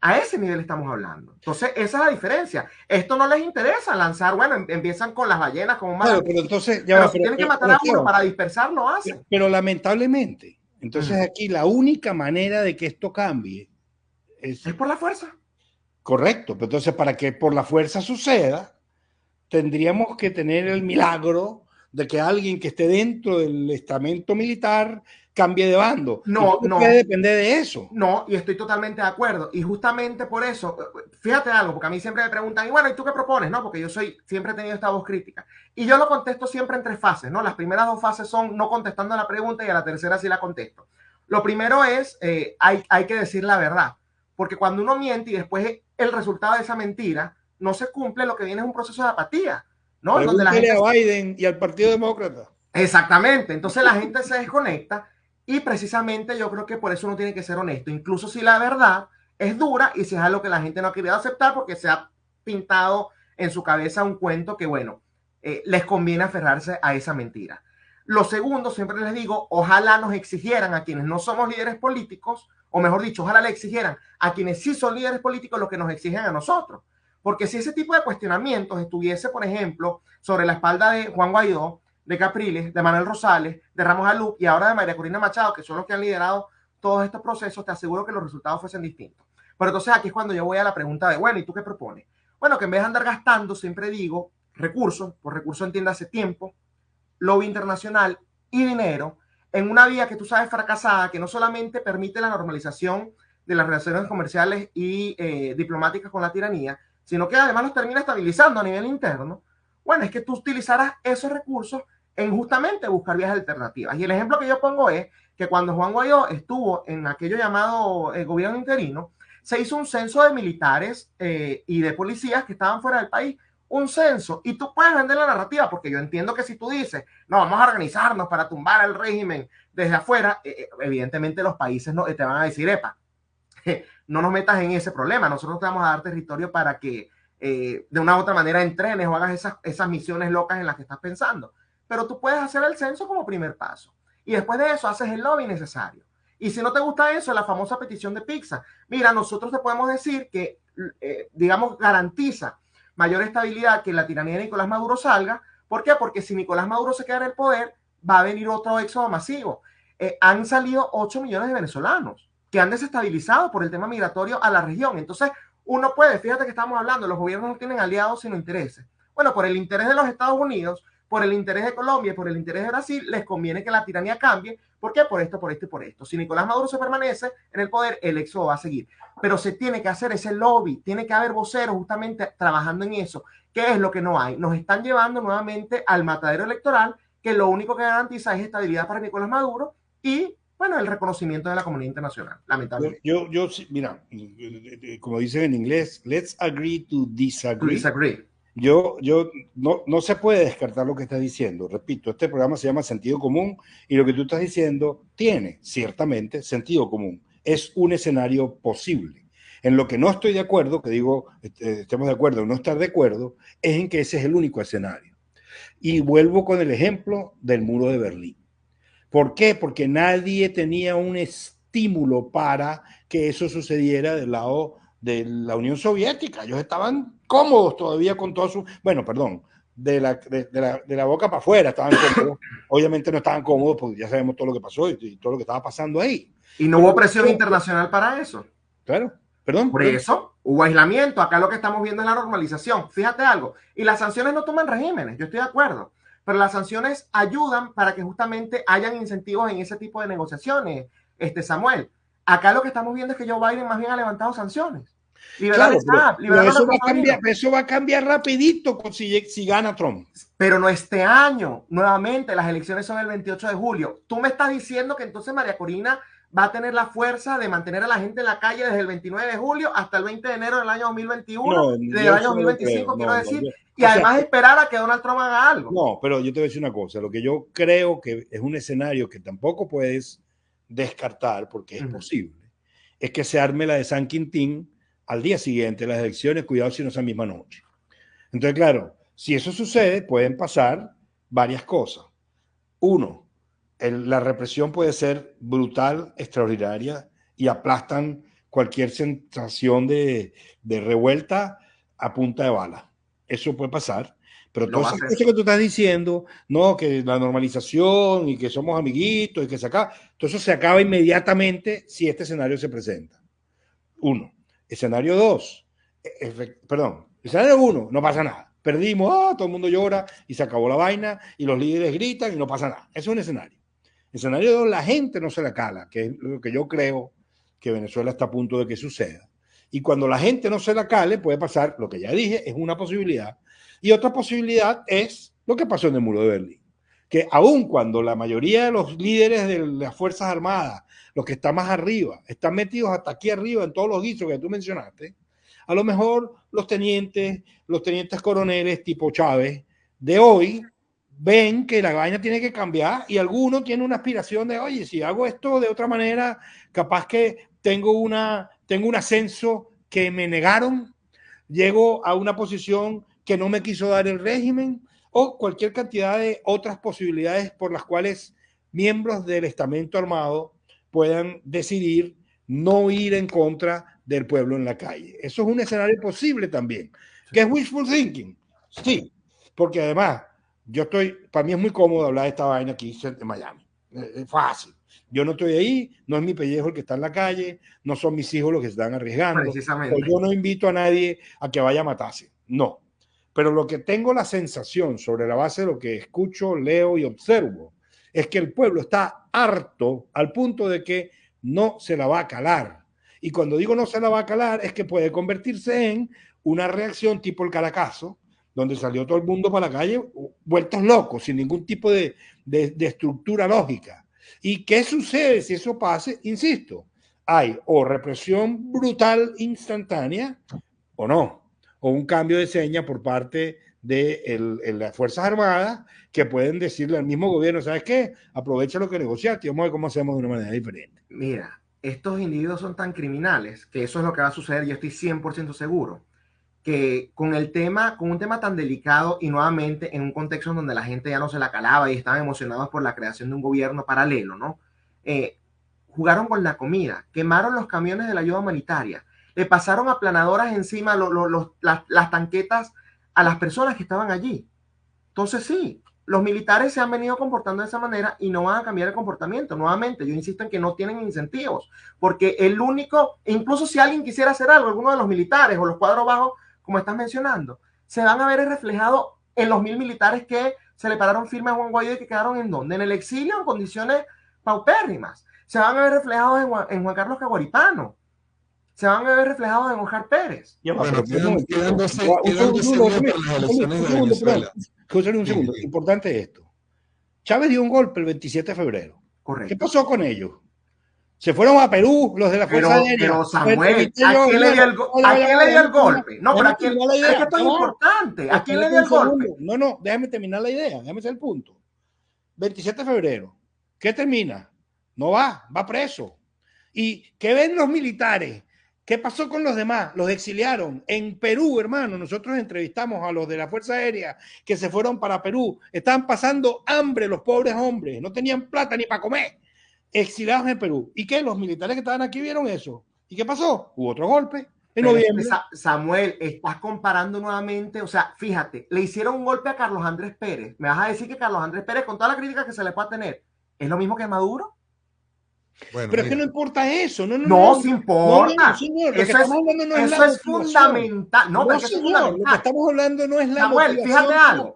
A ese nivel estamos hablando. Entonces, esa es la diferencia. Esto no les interesa lanzar, bueno, empiezan con las ballenas como un claro, pero entonces, pero si tienen que matar a uno para dispersar, lo hacen. Pero lamentablemente, entonces aquí la única manera de que esto cambie es por la fuerza. Correcto, pero entonces para que por la fuerza suceda, tendríamos que tener el milagro de que alguien que esté dentro del estamento militar cambie de bando. No puede depender de eso. No, y estoy totalmente de acuerdo. Y justamente por eso, fíjate algo, porque a mí siempre me preguntan, y bueno, ¿y tú qué propones? No, porque yo siempre he tenido esta voz crítica. Y yo lo contesto siempre en 3 fases, ¿no? Las primeras 2 fases son no contestando la pregunta y a la tercera sí la contesto. Lo primero es, hay que decir la verdad. Porque cuando uno miente y después el resultado de esa mentira no se cumple, lo que viene es un proceso de apatía, ¿no? Donde la gente a Biden y al Partido Demócrata. Exactamente. Entonces la gente se desconecta y precisamente yo creo que por eso uno tiene que ser honesto, incluso si la verdad es dura y si es algo que la gente no ha querido aceptar porque se ha pintado en su cabeza un cuento que, bueno, les conviene aferrarse a esa mentira. Lo segundo, siempre les digo, ojalá nos exigieran a quienes no somos líderes políticos, o mejor dicho, ojalá le exigieran a quienes sí son líderes políticos lo que nos exigen a nosotros. Porque si ese tipo de cuestionamientos estuviese, por ejemplo, sobre la espalda de Juan Guaidó, de Capriles, de Manuel Rosales, de Ramos Alup y ahora de María Corina Machado, que son los que han liderado todos estos procesos, te aseguro que los resultados fuesen distintos. Pero entonces aquí es cuando yo voy a la pregunta de, bueno, ¿y tú qué propones? Bueno, que en vez de andar gastando, siempre digo, recursos, por recursos entiéndase tiempo, lobby internacional y dinero, en una vía que tú sabes fracasada, que no solamente permite la normalización de las relaciones comerciales y diplomáticas con la tiranía, sino que además los termina estabilizando a nivel interno. Bueno, es que tú utilizaras esos recursos en justamente buscar vías alternativas. Y el ejemplo que yo pongo es que cuando Juan Guaidó estuvo en aquello llamado gobierno interino, se hizo un censo de militares y de policías que estaban fuera del país. un censo y tú puedes vender la narrativa, porque yo entiendo que si tú dices, no, vamos a organizarnos para tumbar el régimen desde afuera, evidentemente los países no, te van a decir, epa, no nos metas en ese problema, nosotros te vamos a dar territorio para que de una u otra manera entrenes o hagas esas misiones locas en las que estás pensando. Pero tú puedes hacer el censo como primer paso. Y después de eso haces el lobby necesario. Y si no te gusta eso, la famosa petición de pizza. Mira, nosotros te podemos decir que, digamos, garantiza mayor estabilidad que la tiranía de Nicolás Maduro salga. ¿Por qué? Porque si Nicolás Maduro se queda en el poder, va a venir otro éxodo masivo. Han salido 8 millones de venezolanos que han desestabilizado por el tema migratorio a la región. Entonces, uno puede, fíjate que estamos hablando, los gobiernos no tienen aliados sino intereses. Bueno, por el interés de los Estados Unidos, por el interés de Colombia y por el interés de Brasil, les conviene que la tiranía cambie. ¿Por qué? Por esto, por esto y por esto. Si Nicolás Maduro se permanece en el poder, el éxodo va a seguir. Pero se tiene que hacer ese lobby, tiene que haber voceros justamente trabajando en eso. ¿Qué es lo que no hay? Nos están llevando nuevamente al matadero electoral, que lo único que garantiza es estabilidad para Nicolás Maduro y, bueno, el reconocimiento de la comunidad internacional, lamentablemente. Mira, como dicen en inglés, let's agree to disagree. Disagree. No se puede descartar lo que estás diciendo. Repito, este programa se llama Sentido Común y lo que tú estás diciendo tiene ciertamente sentido común. Es un escenario posible. En lo que no estoy de acuerdo, que digo, estemos de acuerdo o no estar de acuerdo, es en que ese es el único escenario. Y vuelvo con el ejemplo del muro de Berlín. ¿Por qué? Porque nadie tenía un estímulo para que eso sucediera del lado de la Unión Soviética. Ellos estaban cómodos todavía con todo su... Bueno, perdón, de la boca para afuera estaban cómodos. Obviamente no estaban cómodos porque ya sabemos todo lo que pasó y todo lo que estaba pasando ahí. Y no hubo presión internacional para eso. Claro, perdón. Por eso hubo aislamiento. Acá lo que estamos viendo es la normalización. Fíjate algo. Y las sanciones no toman regímenes, yo estoy de acuerdo. Pero las sanciones ayudan para que justamente hayan incentivos en ese tipo de negociaciones, Samuel. Acá lo que estamos viendo es que Joe Biden más bien ha levantado sanciones. Claro, pero eso va a cambiar rapidito si gana Trump. Pero no este año. Nuevamente, las elecciones son el 28 de julio. Tú me estás diciendo que entonces María Corina va a tener la fuerza de mantener a la gente en la calle desde el 29 de julio hasta el 20 de enero del año 2021, del año 2025, quiero decir, y además esperar a que Donald Trump haga algo. No, pero yo te voy a decir una cosa, lo que yo creo que es un escenario que tampoco puedes descartar, porque es posible, es que se arme la de San Quintín al día siguiente de las elecciones, cuidado si no es la misma noche. Entonces, claro, si eso sucede, pueden pasar varias cosas. Uno, la represión puede ser brutal, extraordinaria, y aplastan cualquier sensación de revuelta a punta de bala. Eso puede pasar. Pero todas esas cosas que tú estás diciendo, no, que la normalización y que somos amiguitos y que se acaba, todo eso se acaba inmediatamente si este escenario se presenta. Uno. Escenario 2, escenario 1, no pasa nada. Perdimos, todo el mundo llora y se acabó la vaina y los líderes gritan y no pasa nada. Eso es un escenario. Escenario 2, la gente no se la cala, que es lo que yo creo que Venezuela está a punto de que suceda. Y cuando la gente no se la cale, puede pasar, lo que ya dije, es una posibilidad. Y otra posibilidad es lo que pasó en el muro de Berlín. Que aun cuando la mayoría de los líderes de las Fuerzas Armadas, los que están más arriba, están metidos hasta aquí arriba en todos los guisos que tú mencionaste, a lo mejor los tenientes coroneles tipo Chávez de hoy ven que la vaina tiene que cambiar y alguno tiene una aspiración de, oye, si hago esto de otra manera, capaz que tengo un ascenso que me negaron, llego a una posición que no me quiso dar el régimen, o cualquier cantidad de otras posibilidades por las cuales miembros del estamento armado puedan decidir no ir en contra del pueblo en la calle. Eso es un escenario posible también. ¿Qué es wishful thinking? Sí, porque además para mí es muy cómodo hablar de esta vaina aquí en Miami. Es fácil. Yo no estoy ahí, no es mi pellejo el que está en la calle, no son mis hijos los que se están arriesgando. Yo no invito a nadie a que vaya a matarse. No. Pero lo que tengo la sensación sobre la base de lo que escucho, leo y observo es que el pueblo está harto al punto de que no se la va a calar. Y cuando digo no se la va a calar es que puede convertirse en una reacción tipo el Caracazo, donde salió todo el mundo para la calle vueltos locos, sin ningún tipo de estructura lógica. ¿Y qué sucede si eso pase? Insisto, hay o represión brutal instantánea o no. o un cambio de seña por parte de las Fuerzas Armadas, que pueden decirle al mismo gobierno, ¿sabes qué? Aprovecha lo que negociaste y vamos a ver cómo hacemos de una manera diferente. Mira, estos individuos son tan criminales que eso es lo que va a suceder, yo estoy 100% seguro, que con un tema tan delicado y nuevamente en un contexto donde la gente ya no se la calaba y estaban emocionados por la creación de un gobierno paralelo, ¿no? Jugaron con la comida, quemaron los camiones de la ayuda humanitaria, le pasaron aplanadoras encima las tanquetas a las personas que estaban allí. Entonces sí, los militares se han venido comportando de esa manera y no van a cambiar el comportamiento. Nuevamente, yo insisto en que no tienen incentivos, porque el único, incluso si alguien quisiera hacer algo, alguno de los militares o los cuadros bajos, como estás mencionando, se van a ver reflejados en los 1000 militares que se le pararon firme a Juan Guaidó y que quedaron en donde, en el exilio en condiciones paupérrimas. Se van a ver reflejados en Juan Carlos Caguaripano. Se van a ver reflejados en Oscar Pérez. Bueno, quedándose por las elecciones de Venezuela. Un segundo, importante esto. Chávez dio un golpe el 27 de febrero. Correcto. ¿Qué pasó con ellos? Se fueron a Perú los de la Fuerza Aérea. Pero Samuel, ¿a quién le dio el golpe? No, pero aquí es que esto es importante. ¿A quién le dio el golpe? No, déjame terminar la idea, déjame hacer el punto. 27 de febrero. ¿Qué termina? No va preso. ¿Y qué ven los militares? ¿Qué pasó con los demás? Los exiliaron. En Perú, hermano, nosotros entrevistamos a los de la Fuerza Aérea que se fueron para Perú. Estaban pasando hambre los pobres hombres. No tenían plata ni para comer. Exiliados en Perú. ¿Y qué? Los militares que estaban aquí vieron eso. ¿Y qué pasó? Hubo otro golpe en noviembre. Samuel, estás comparando nuevamente. O sea, fíjate, le hicieron un golpe a Carlos Andrés Pérez. ¿Me vas a decir que Carlos Andrés Pérez, con toda la crítica que se le pueda tener, es lo mismo que Maduro? Bueno, pero es que no importa eso. No, sí importa. No, señor. Eso es fundamental. No, pero señor, lo que estamos hablando no es la Samuel, fíjate algo.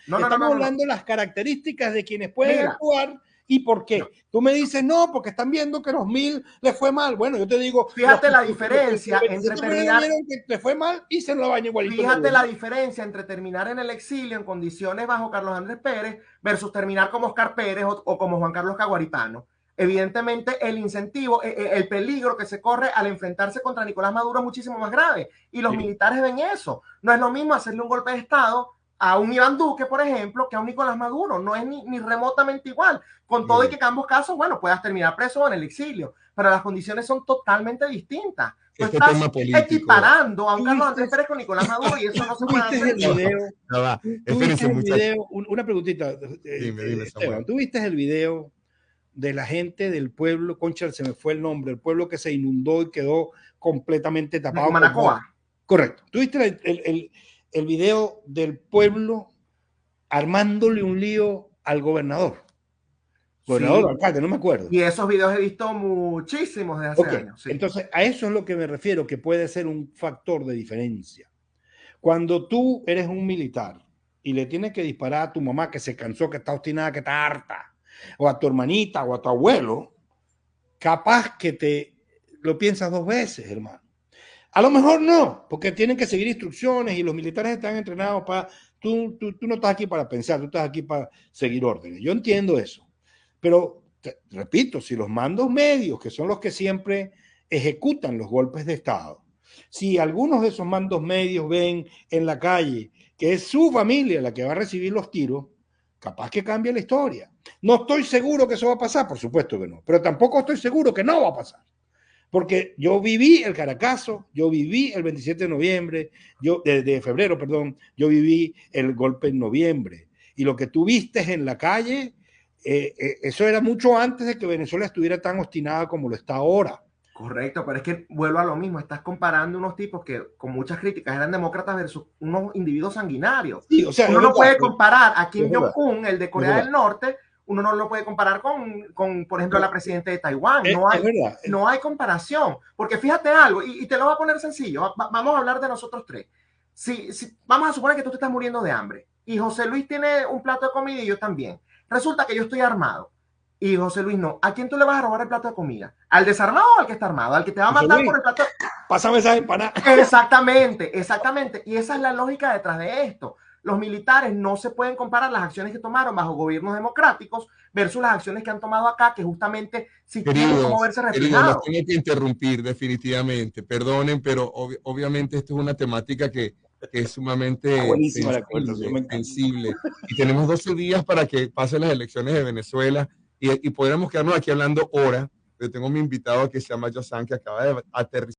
Estamos hablando de las características de quienes pueden actuar y por qué. Tú me dices, no, porque están viendo que los 1000 les fue mal. Bueno, yo te digo... Fíjate la diferencia entre terminar... que les fue mal y se lo baño igualito. Fíjate la diferencia entre terminar en el exilio en condiciones bajo Carlos Andrés Pérez versus terminar como Oscar Pérez o como Juan Carlos Caguaripano. Evidentemente el incentivo, el peligro que se corre al enfrentarse contra Nicolás Maduro es muchísimo más grave y los militares ven eso. No es lo mismo hacerle un golpe de Estado a un Iván Duque, por ejemplo, que a un Nicolás Maduro. No es ni remotamente igual. Con todo y que en ambos casos, bueno, puedas terminar preso o en el exilio, pero las condiciones son totalmente distintas. Tú estás equiparando a un Carlos Andrés Pérez con Nicolás Maduro y eso no se puede hacer. Una preguntita, dime, Esteban, ¿tú viste el video de la gente del pueblo, concha, se me fue el nombre, el pueblo que se inundó y quedó completamente tapado? Manacoa. Correcto. ¿Tuviste el video del pueblo armándole un lío al gobernador? Gobernador o alcalde, no me acuerdo. Y esos videos he visto muchísimos desde hace años. Sí. Entonces, a eso es lo que me refiero, que puede ser un factor de diferencia. Cuando tú eres un militar y le tienes que disparar a tu mamá que se cansó, que está obstinada, que está harta, o a tu hermanita o a tu abuelo, capaz que te lo piensas 2 veces, hermano. A lo mejor no, porque tienen que seguir instrucciones y los militares están entrenados para... Tú no estás aquí para pensar, tú estás aquí para seguir órdenes. Yo entiendo eso. Pero, repito, si los mandos medios, que son los que siempre ejecutan los golpes de Estado, si algunos de esos mandos medios ven en la calle que es su familia la que va a recibir los tiros, capaz que cambie la historia. No estoy seguro que eso va a pasar, por supuesto que no, pero tampoco estoy seguro que no va a pasar. Porque yo viví el Caracazo, yo viví el 27 de noviembre, de febrero, perdón, yo viví el golpe en noviembre. Y lo que tú viste en la calle, eso era mucho antes de que Venezuela estuviera tan obstinada como lo está ahora. Correcto, pero es que vuelvo a lo mismo, estás comparando unos tipos que con muchas críticas eran demócratas versus unos individuos sanguinarios. Sí, o sea, uno no puede comparar a Kim Jong-un, el de Corea del Norte, uno no lo puede comparar con por ejemplo, la presidenta de Taiwán. No hay comparación, porque fíjate algo, y te lo voy a poner sencillo, vamos a hablar de nosotros tres. Si vamos a suponer que tú te estás muriendo de hambre, y José Luis tiene un plato de comida y yo también. Resulta que yo estoy armado. Y José Luis no. ¿A quién tú le vas a robar el plato de comida? ¿Al desarmado o al que está armado? ¿Al que te va a matar Luis, por el plato? Pásame esa empanada. Exactamente. Y esa es la lógica detrás de esto. los militares no se pueden comparar las acciones que tomaron bajo gobiernos democráticos versus las acciones que han tomado acá, que justamente sí tienen cómo verse reflejados. Los tengo que interrumpir definitivamente, perdonen, pero obviamente esto es una temática que es sumamente sensible. Y tenemos 12 días para que pasen las elecciones de Venezuela y podríamos quedarnos aquí hablando horas. Yo tengo mi invitado que se llama Josan, que acaba de aterrizar